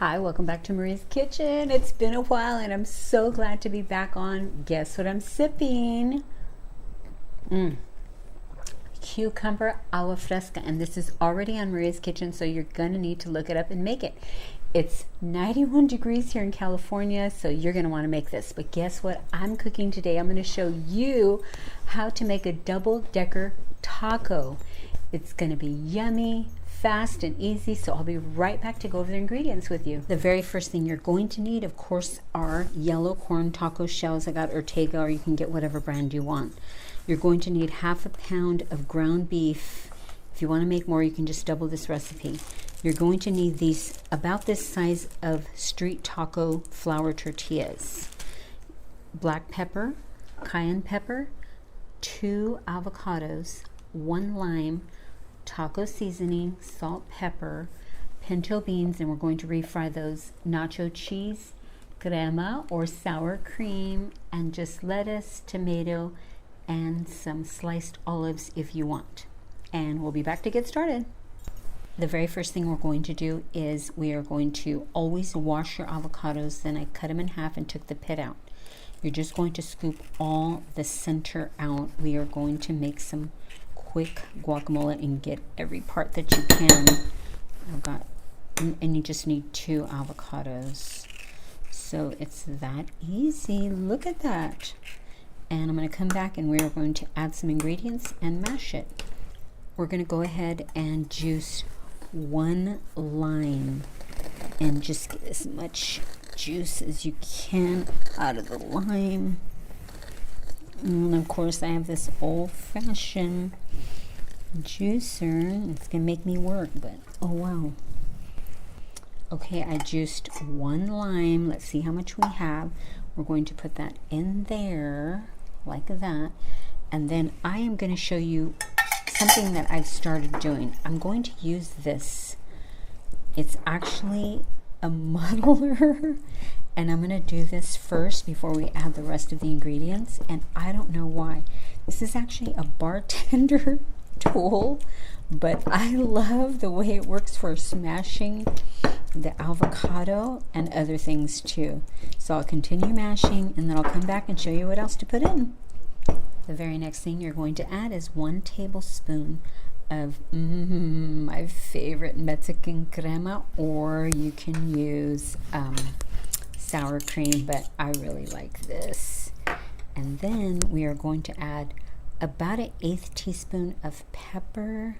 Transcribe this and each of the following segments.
Hi, welcome back to Marie's Kitchen. It's been a while and I'm so glad to be back on. Guess what I'm sipping? Cucumber agua fresca, and this is already on Maria's Kitchen, so you're gonna need to look it up and make it. It's 91 degrees here in California, so you're gonna wanna make this. But guess what I'm cooking today? I'm gonna show you how to make a double-decker taco. It's gonna be yummy, fast and easy, so I'll be right back to go over the ingredients with you. The very first thing you're going to need, of course, are yellow corn taco shells. I got Ortega, or you can get whatever brand you want. You're going to need half a pound of ground beef. If you want to make more, you can just double this recipe. You're going to need these about this size of street taco flour tortillas. Black pepper, cayenne pepper, 2 avocados, 1 lime, taco seasoning, salt, pepper, pinto beans, and we're going to refry those, nacho cheese, crema or sour cream, and just lettuce, tomato, and some sliced olives if you want. And we'll be back to get started. The very first thing we're going to do is we are going to always wash your avocados. Then I cut them in half and took the pit out. You're just going to scoop all the center out. We are going to make some quick guacamole and get every part that you can. And you just need 2 avocados. So it's that easy. Look at that. And I'm going to come back and we're going to add some ingredients and mash it. We're going to go ahead and juice 1 lime and just get as much juice as you can out of the lime. And of course I have this old-fashioned juicer. It's gonna make me work, but oh wow. Okay, I juiced 1 lime. Let's see how much we have. We're going to put that in there like that, and then I am going to show you something that I've started doing. I'm going to use this. It's actually a muddler, and I'm going to do this first before we add the rest of the ingredients, and I don't know why. This is actually a bartender tool, but I love the way it works for smashing the avocado and other things too. So I'll continue mashing and then I'll come back and show you what else to put in. The very next thing you're going to add is 1 tablespoon of my favorite Mexican crema, or you can use sour cream, but I really like this. And then we are going to add about 1/8 teaspoon of pepper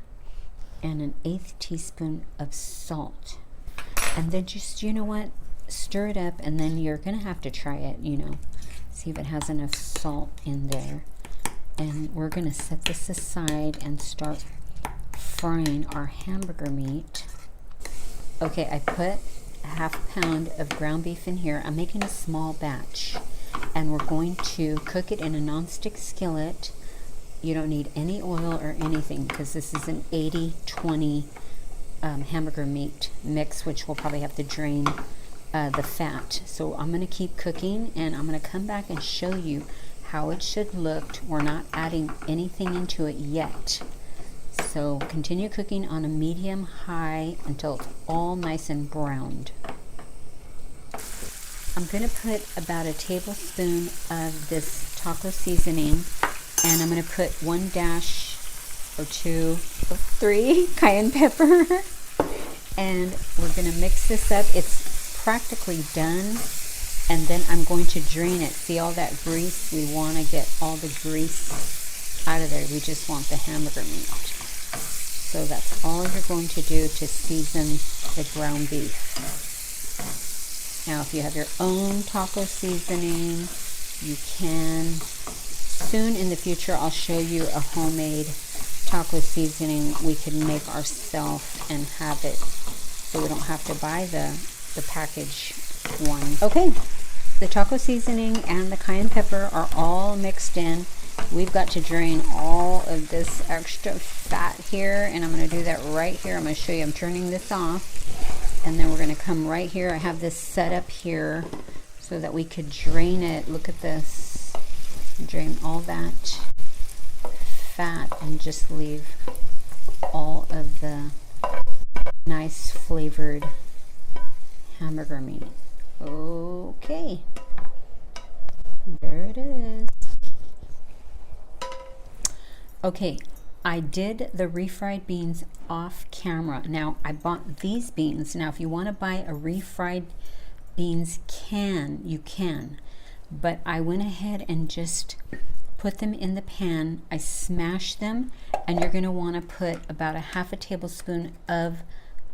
and 1/8 teaspoon of salt. And then just, you know what, stir it up, and then you're gonna have to try it, see if it has enough salt in there. And we're gonna set this aside and start frying our hamburger meat. Okay, I put a half pound of ground beef in here. I'm making a small batch, and we're going to cook it in a nonstick skillet. You don't need any oil or anything because this is an 80-20 hamburger meat mix, which we'll probably have to drain the fat. So I'm going to keep cooking, and I'm going to come back and show you how it should look. We're not adding anything into it yet. So continue cooking on a medium high until it's all nice and browned. I'm going to put about 1 tablespoon of this taco seasoning, and I'm going to put 1 dash or 2 or 3 cayenne pepper. And we're going to mix this up. It's practically done. And then I'm going to drain it. See all that grease? We want to get all the grease out of there. We just want the hamburger meat. So that's all you're going to do to season the ground beef. Now, if you have your own taco seasoning, you can. Soon in the future, I'll show you a homemade taco seasoning we can make ourselves and have it, so we don't have to buy the package one. Okay, the taco seasoning and the cayenne pepper are all mixed in. We've got to drain all of this extra fat here, and I'm going to do that right here. I'm going to show you. I'm turning this off, and then we're going to come right here. I have this set up here so that we could drain it. Look at this. Drain all that fat and just leave all of the nice flavored hamburger meat. Okay, there it is. Okay, I did the refried beans off camera. Now I bought these beans. Now if you want to buy a refried beans can, you can, but I went ahead and just put them in the pan. I smashed them, and you're going to want to put about a half a tablespoon of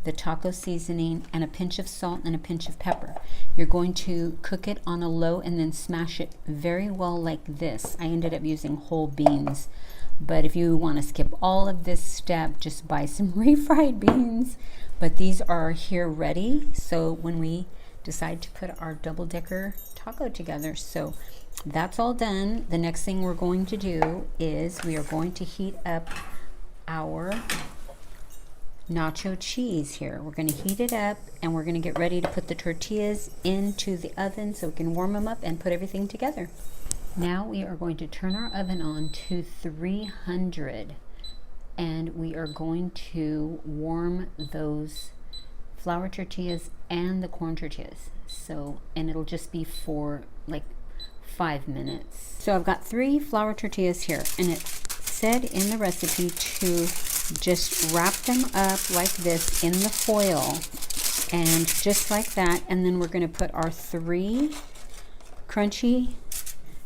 the taco seasoning and a pinch of salt and a pinch of pepper. You're going to cook it on a low and then smash it very well like this. I ended up using whole beans, but if you want to skip all of this step, just buy some refried beans. But these are here ready, so when we decide to put our double-decker taco together. So that's all done. The next thing we're going to do is we are going to heat up our nacho cheese here. We're going to heat it up, and we're going to get ready to put the tortillas into the oven so we can warm them up and put everything together. Now we are going to turn our oven on to 300, and we are going to warm those flour tortillas and the corn tortillas. So, and it'll just be for like 5 minutes. So I've got 3 flour tortillas here, and it said in the recipe to just wrap them up like this in the foil, and just like that. And then we're going to put our 3 crunchy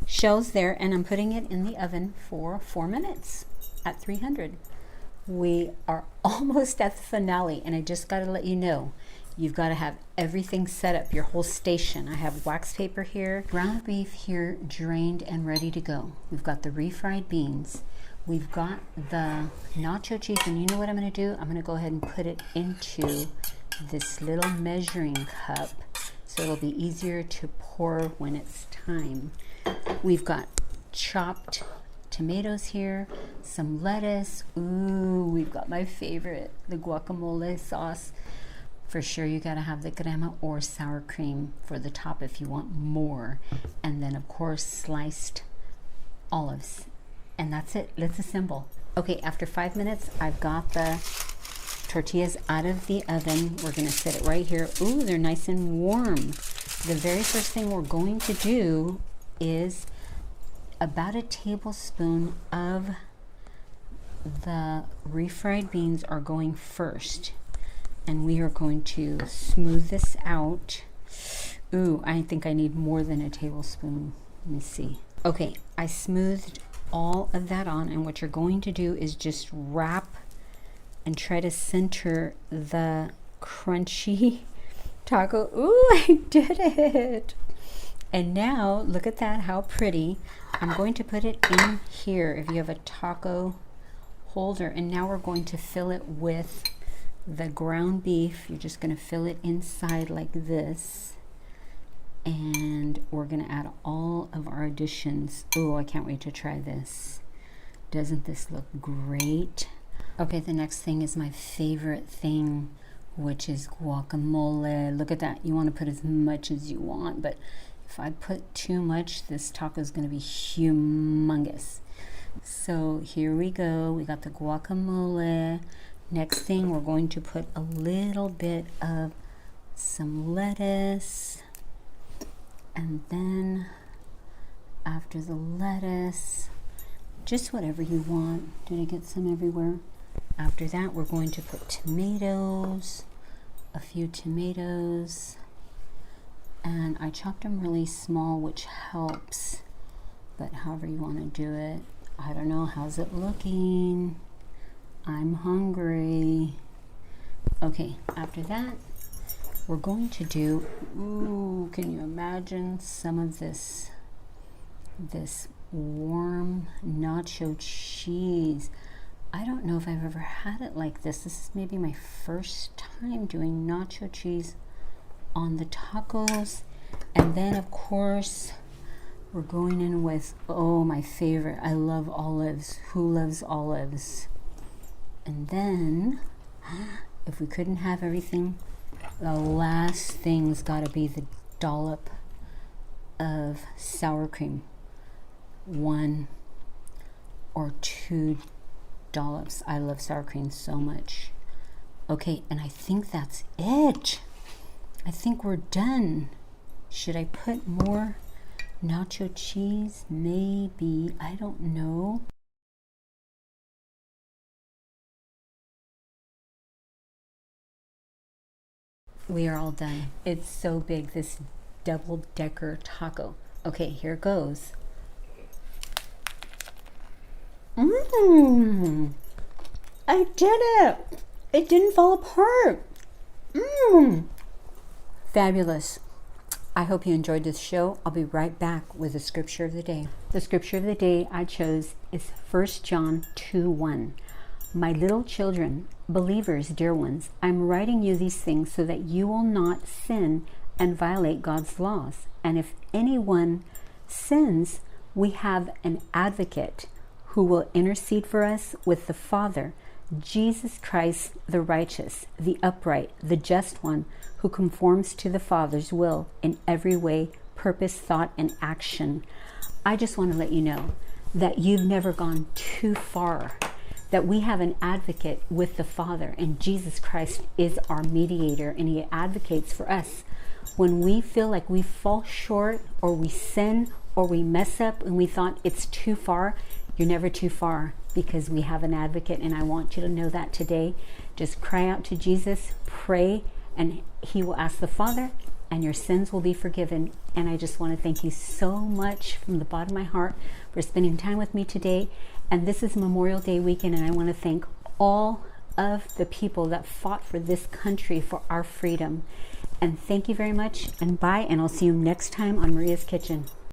shells there, and I'm putting it in the oven for 4 minutes at 300. We are almost at the finale, and I just got to let you know, you've got to have everything set up, your whole station. I have wax paper here, ground beef here drained and ready to go. We've got the refried beans. We've got the nacho cheese, and you know what I'm going to do? I'm going to go ahead and put it into this little measuring cup so it'll be easier to pour when it's time. We've got chopped tomatoes here, some lettuce. Ooh, we've got my favorite, the guacamole sauce. For sure, you gotta have the crema or sour cream for the top if you want more. And then of course, sliced olives. And that's it, let's assemble. Okay, after 5 minutes, I've got the tortillas out of the oven. We're gonna set it right here. Ooh, they're nice and warm. The very first thing we're going to do is about a tablespoon of the refried beans are going first, and we are going to smooth this out. Ooh, I think I need more than a tablespoon. Let me see. Okay, I smoothed all of that on, and what you're going to do is just wrap and try to center the crunchy taco. Ooh, I did it. And now look at that, how pretty. I'm going to put it in here if you have a taco holder, and now we're going to fill it with the ground beef. You're just going to fill it inside like this, and we're going to add all of our additions. Oh, I can't wait to try this. Doesn't this look great? Okay, the next thing is my favorite thing, which is guacamole. Look at that. You want to put as much as you want, but if I put too much, this taco is going to be humongous. So here we go. We got the guacamole. Next thing, we're going to put a little bit of some lettuce. And then after the lettuce, just whatever you want. Did I get some everywhere? After that, we're going to put tomatoes, a few tomatoes. And I chopped them really small, which helps, but however you want to do it. I don't know, how's it looking? I'm hungry. Okay, after that, we're going to do, ooh, can you imagine some of this warm nacho cheese? I don't know if I've ever had it like this. This is maybe my first time doing nacho cheese on the tacos. And then of course we're going in with, oh, my favorite, I love olives. Who loves olives? And then if we couldn't have everything, the last thing's got to be the dollop of sour cream. 1 or 2 dollops. I love sour cream so much. Okay, and I think that's it. I think we're done. Should I put more nacho cheese? Maybe. I don't know. We are all done. It's so big, this double-decker taco. Okay, here goes. Mmm! I did it! It didn't fall apart. Mmm! Fabulous. I hope you enjoyed this show. I'll be right back with the scripture of the day. The scripture of the day I chose is 1 John 2:1. My little children, believers, dear ones, I'm writing you these things so that you will not sin and violate God's laws. And if anyone sins, we have an advocate who will intercede for us with the Father, Jesus Christ, the righteous, the upright, the just one, who conforms to the Father's will in every way, purpose, thought, and action. I just want to let you know that you've never gone too far, that we have an advocate with the Father, and Jesus Christ is our mediator, and he advocates for us. When we feel like we fall short, or we sin, or we mess up, and we thought it's too far, you're never too far, because we have an advocate, and I want you to know that today. Just cry out to Jesus, pray, and he will ask the Father, and your sins will be forgiven. And I just want to thank you so much from the bottom of my heart for spending time with me today. And this is Memorial Day weekend, and I want to thank all of the people that fought for this country, for our freedom. And thank you very much, and bye, and I'll see you next time on Maria's Kitchen.